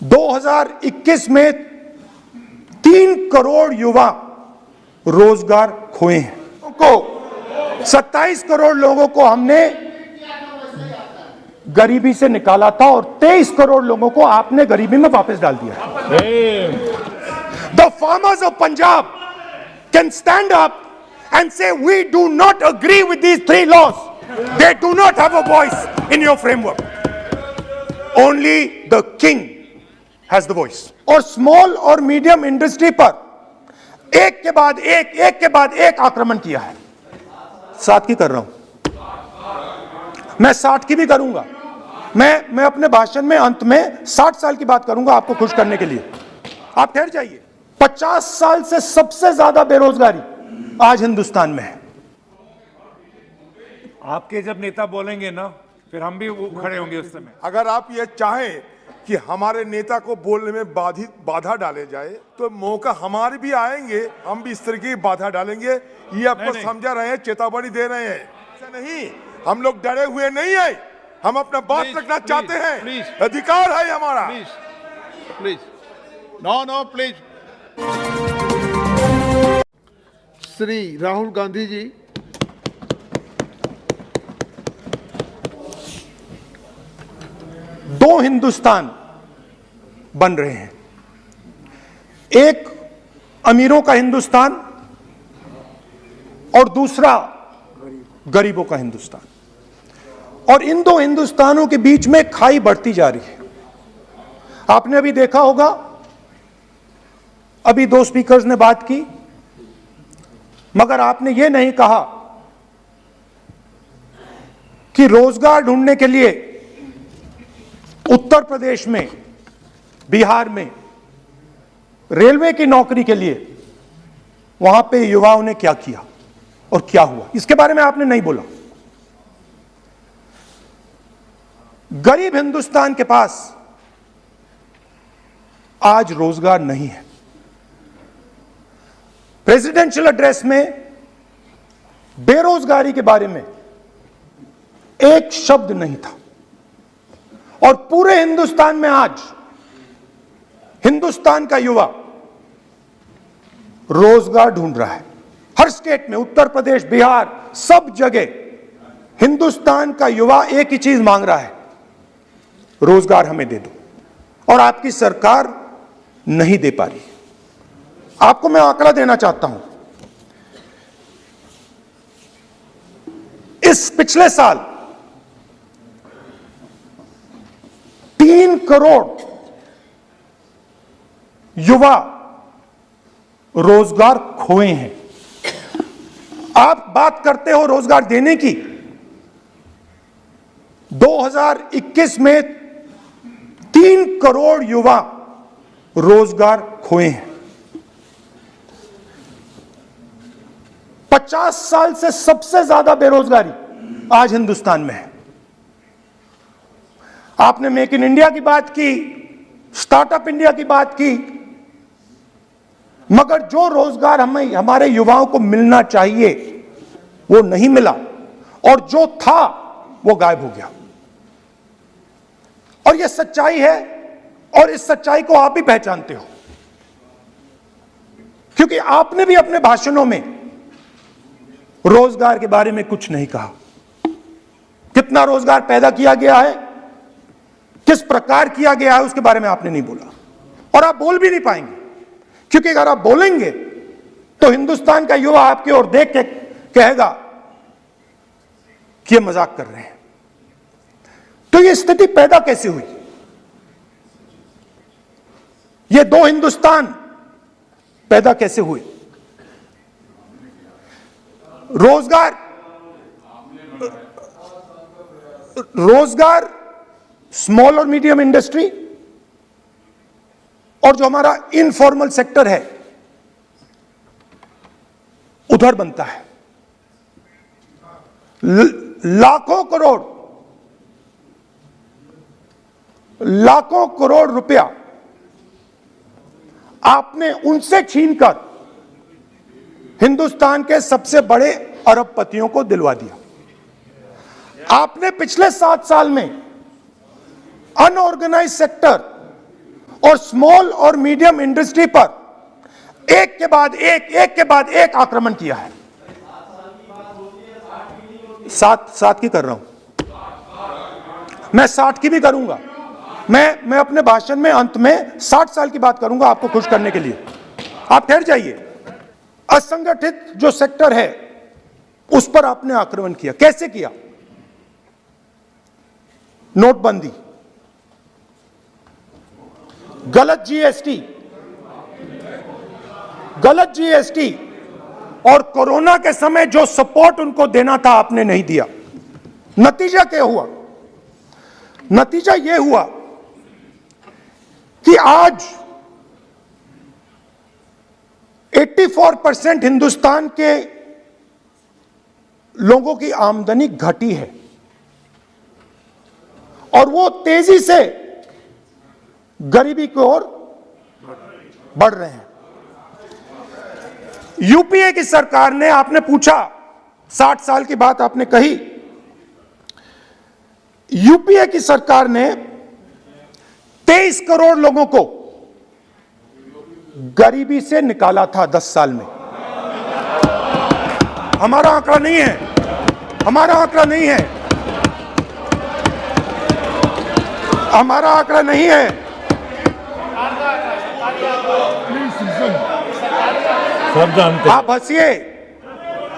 2021 में 3 करोड़ युवा रोजगार खोए हैं। 27 करोड़ लोगों को हमने गरीबी से निकाला था और 23 करोड़ लोगों को आपने गरीबी में वापस डाल दिया। The farmers of Punjab can stand up and say we do not agree with these 3 laws. They do not have a voice in your framework. Only the king has the voice. और small और medium industry पर एक के बाद एक आक्रमण किया है। 7 की कर रहा हूं, मैं 60 की भी करूंगा। मैं अपने भाषण में अंत में 60 साल की बात करूंगा आपको खुश करने के लिए। आप ठहर जाइए। 50 साल से सबसे ज्यादा बेरोजगारी आज हिंदुस्तान में है। आपके जब नेता बोलेंगे ना, फिर हम भी खड़े होंगे उस समय। अगर आप ये चाहें कि हमारे नेता को बोलने में बाधा डाले जाए, तो मौका हमारे भी आएंगे, हम भी इस तरह की बाधा डालेंगे। ये आपको समझा रहे हैं, चेतावनी दे रहे हैं। ऐसा नहीं, हम लोग डरे हुए नहीं है, हम अपना बात रखना चाहते हैं, अधिकार है हमारा। Please no please. Shri Rahul Gandhi ji. दो हिंदुस्तान बन रहे हैं, एक अमीरों का हिंदुस्तान और दूसरा गरीबों का हिंदुस्तान। और इन दो हिंदुस्तानों के बीच में खाई बढ़ती जा रही है। आपने अभी देखा होगा, अभी 2 स्पीकर्स ने बात की, मगर आपने यह नहीं कहा कि रोजगार ढूंढने के लिए उत्तर प्रदेश में, बिहार में रेलवे की नौकरी के लिए वहां पे युवाओं ने क्या किया और क्या हुआ, इसके बारे में आपने नहीं बोला। गरीब हिंदुस्तान के पास आज रोजगार नहीं है। प्रेसिडेंशियल एड्रेस में बेरोजगारी के बारे में एक शब्द नहीं था। और पूरे हिंदुस्तान में आज हिंदुस्तान का युवा रोजगार ढूंढ रहा है। हर स्टेट में, उत्तर प्रदेश, बिहार, सब जगह हिंदुस्तान का युवा एक ही चीज मांग रहा है, रोजगार हमें दे दो। और आपकी सरकार नहीं दे पा रही। आपको मैं आंकड़ा देना चाहता हूं। इस पिछले साल 3 करोड़ युवा रोजगार खोए हैं। आप बात करते हो रोजगार देने की। 2021 में 3 करोड़ युवा रोजगार खोए हैं। 50 साल से सबसे ज्यादा बेरोजगारी आज हिंदुस्तान में है। आपने मेक इन इंडिया की बात की, स्टार्टअप इंडिया की बात की, मगर जो रोजगार हमें, हमारे युवाओं को मिलना चाहिए, वो नहीं मिला, और जो था वो गायब हो गया। और ये सच्चाई है, और इस सच्चाई को आप भी पहचानते हो, क्योंकि आपने भी अपने भाषणों में रोजगार के बारे में कुछ नहीं कहा। कितना रोजगार पैदा किया गया है, किस प्रकार किया गया है, उसके बारे में आपने नहीं बोला। और आप बोल भी नहीं पाएंगे, क्योंकि अगर आप बोलेंगे तो हिंदुस्तान का युवा आपकी ओर देख के कहेगा कि ये मजाक कर रहे हैं। तो ये स्थिति पैदा कैसे हुई? ये 2 हिंदुस्तान पैदा कैसे हुए? रोजगार स्मॉल और मीडियम इंडस्ट्री और जो हमारा इनफॉर्मल सेक्टर है, उधर बनता है। लाखों करोड़ रुपया आपने उनसे छीनकर हिंदुस्तान के सबसे बड़े अरबपतियों को दिलवा दिया। आपने पिछले 7 साल में अनऑर्गेनाइज्ड सेक्टर और स्मॉल और मीडियम इंडस्ट्री पर एक के बाद एक आक्रमण किया है। सात की कर रहा हूं, मैं 60 की भी करूंगा। मैं अपने भाषण में अंत में 60 साल की बात करूंगा आपको खुश करने के लिए। आप ठहर जाइए। असंगठित जो सेक्टर है उस पर आपने आक्रमण किया। कैसे किया? नोटबंदी, गलत जीएसटी और कोरोना के समय जो सपोर्ट उनको देना था आपने नहीं दिया। नतीजा क्या हुआ? नतीजा यह हुआ कि आज 84% हिंदुस्तान के लोगों की आमदनी घटी है और वो तेजी से गरीबी की ओर बढ़ रहे हैं। यूपीए की सरकार ने, आपने पूछा 60 साल की बात आपने कही, यूपीए की सरकार ने 23 करोड़ लोगों को गरीबी से निकाला था 10 साल में। हमारा आंकड़ा नहीं है, हमारा आंकड़ा नहीं है, हमारा आंकड़ा नहीं है। सब जानते हैं। आप हंसिए,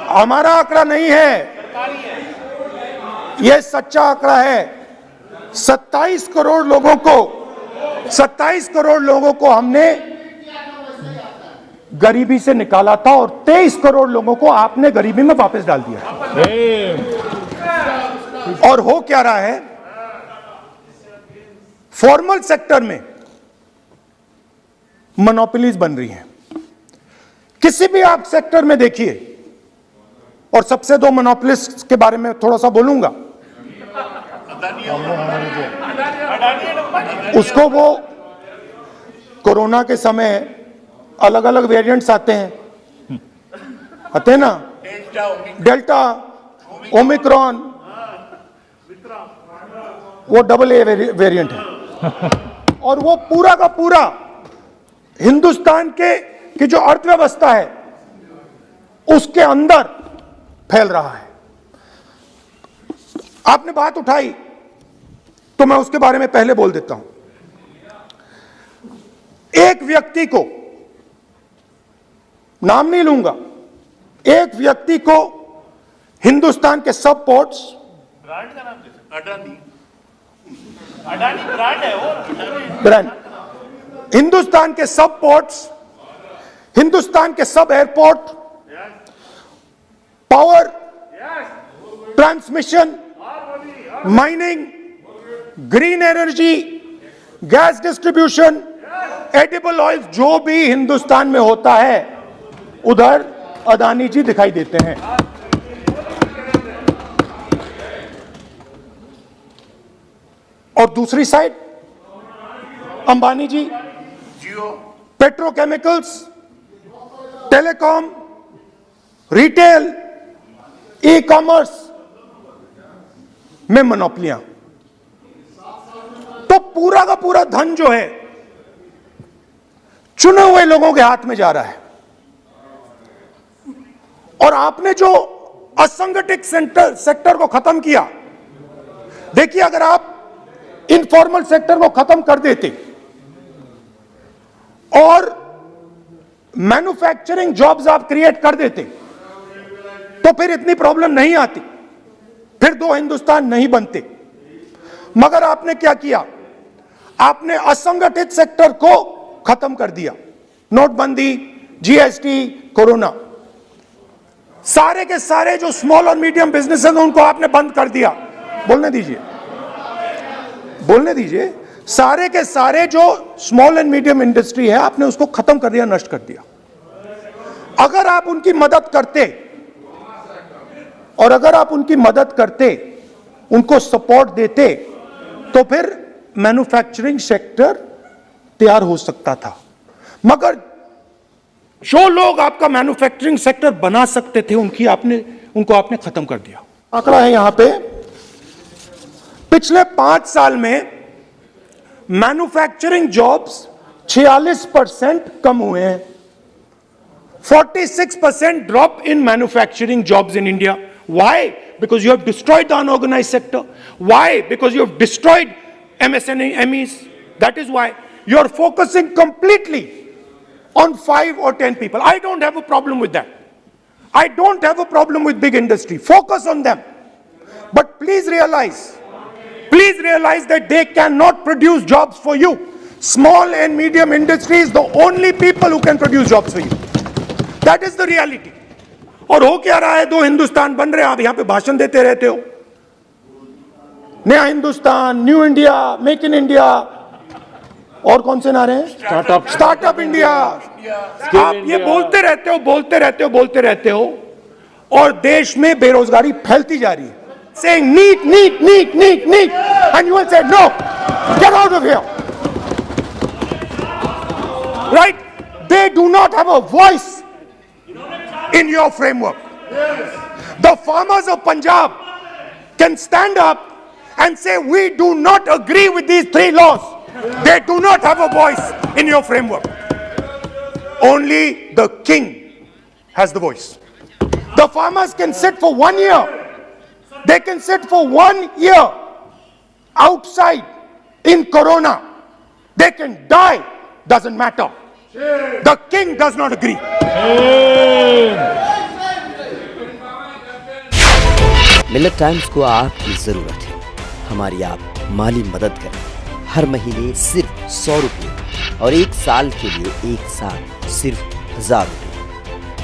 हमारा आंकड़ा नहीं है, यह सच्चा आंकड़ा है। 27 करोड़ लोगों को हमने गरीबी से निकाला था और 23 करोड़ लोगों को आपने गरीबी में वापस डाल दिया। और हो क्या रहा है? फॉर्मल सेक्टर में मोनोपोलीज बन रही हैं। किसी भी आप सेक्टर में देखिए, और सबसे 2 मोनोपोलिस्ट के बारे में थोड़ा सा बोलूंगा। उसको वो कोरोना के समय अलग अलग वेरिएंट्स आते हैं ना, डेल्टा, ओमिक्रॉन, वो AA वेरिएंट है। और वो पूरा का पूरा हिंदुस्तान की जो अर्थव्यवस्था है उसके अंदर फैल रहा है। आपने बात उठाई तो मैं उसके बारे में पहले बोल देता हूं। एक व्यक्ति को, नाम नहीं लूंगा, एक व्यक्ति को हिंदुस्तान के सब पोर्ट्स, ब्रांड का नाम अडानी ब्रांड है वो, ब्रांड, हिंदुस्तान के सब पोर्ट्स, हिंदुस्तान के सब airport, power, transmission, mining, green energy, gas distribution, edible oil, जो भी हिंदुस्तान में होता है उधर अदानी जी दिखाई देते हैं। और दूसरी side Ambani ji petrochemicals, telecom, retail, e commerce में मोनोपोलियां। तो पूरा का पूरा धन जो है चुने हुए लोगों के हाथ में जा रहा है। और आपने जो असंगठित सेक्टर को खत्म किया, देखिए अगर आप इनफॉर्मल सेक्टर को खत्म कर देते और मैन्युफैक्चरिंग जॉब्स आप क्रिएट कर देते तो फिर इतनी प्रॉब्लम नहीं आती, फिर 2 हिंदुस्तान नहीं बनते। मगर आपने क्या किया? आपने असंगठित सेक्टर को खत्म कर दिया। नोटबंदी, जीएसटी, कोरोना, सारे के सारे जो स्मॉल और मीडियम बिजनेस हैं उनको आपने बंद कर दिया। बोलने दीजिए, बोलने दीजिए। सारे के सारे जो स्मॉल एंड मीडियम इंडस्ट्री है आपने उसको खत्म कर दिया, नष्ट कर दिया। अगर आप उनकी मदद करते, और अगर आप उनकी मदद करते, उनको सपोर्ट देते, तो फिर मैन्युफैक्चरिंग सेक्टर तैयार हो सकता था। मगर जो लोग आपका मैन्युफैक्चरिंग सेक्टर बना सकते थे उनको आपने खत्म कर दिया। आंकड़ा है यहां पे, पिछले 5 साल में मैन्युफैक्चरिंग जॉब्स 46% कम हुए हैं. 46% drop in manufacturing jobs in India. Why? Because you have destroyed the unorganized sector. Why? Because you have destroyed MSMEs. That is why you are focusing completely on 5 or 10 people. I don't have a problem with that. I don't have a problem with big industry. Focus on them. But please realize that they cannot produce jobs for you. Small and medium industry is the only people who can produce jobs for you. That is the reality. और हो क्या रहा है, 2 हिंदुस्तान बन रहे हैं, आप यहां पे भाषण देते रहते हो. नया Hindustan, new India, make in India, और कौन से नारे हैं? Startup India. आप ये बोलते रहते हो और देश में बेरोजगारी फैलती जा रही है. Saying need, and you will say no, get out of here. Right? They do not have a voice in your framework. The farmers of Punjab can stand up and say we do not agree with these 3 laws. They do not have a voice in your framework. Only the king has the voice. The farmers can sit for 1 year. They can sit for 1 year outside in Corona. They can die, doesn't matter. The king does not agree. Millet times को आपकी जरूरत है. हमारी आप माली मदद करें. हर महीने सिर्फ 100 रुपये और 1 साल के लिए एक साथ सिर्फ 1000 रुपये.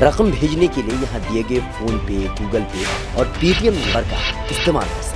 रकम भेजने के लिए यहाँ दिए गए फोन पे, गूगल पे और पेटीएम नंबर का इस्तेमाल कर सकते हैं.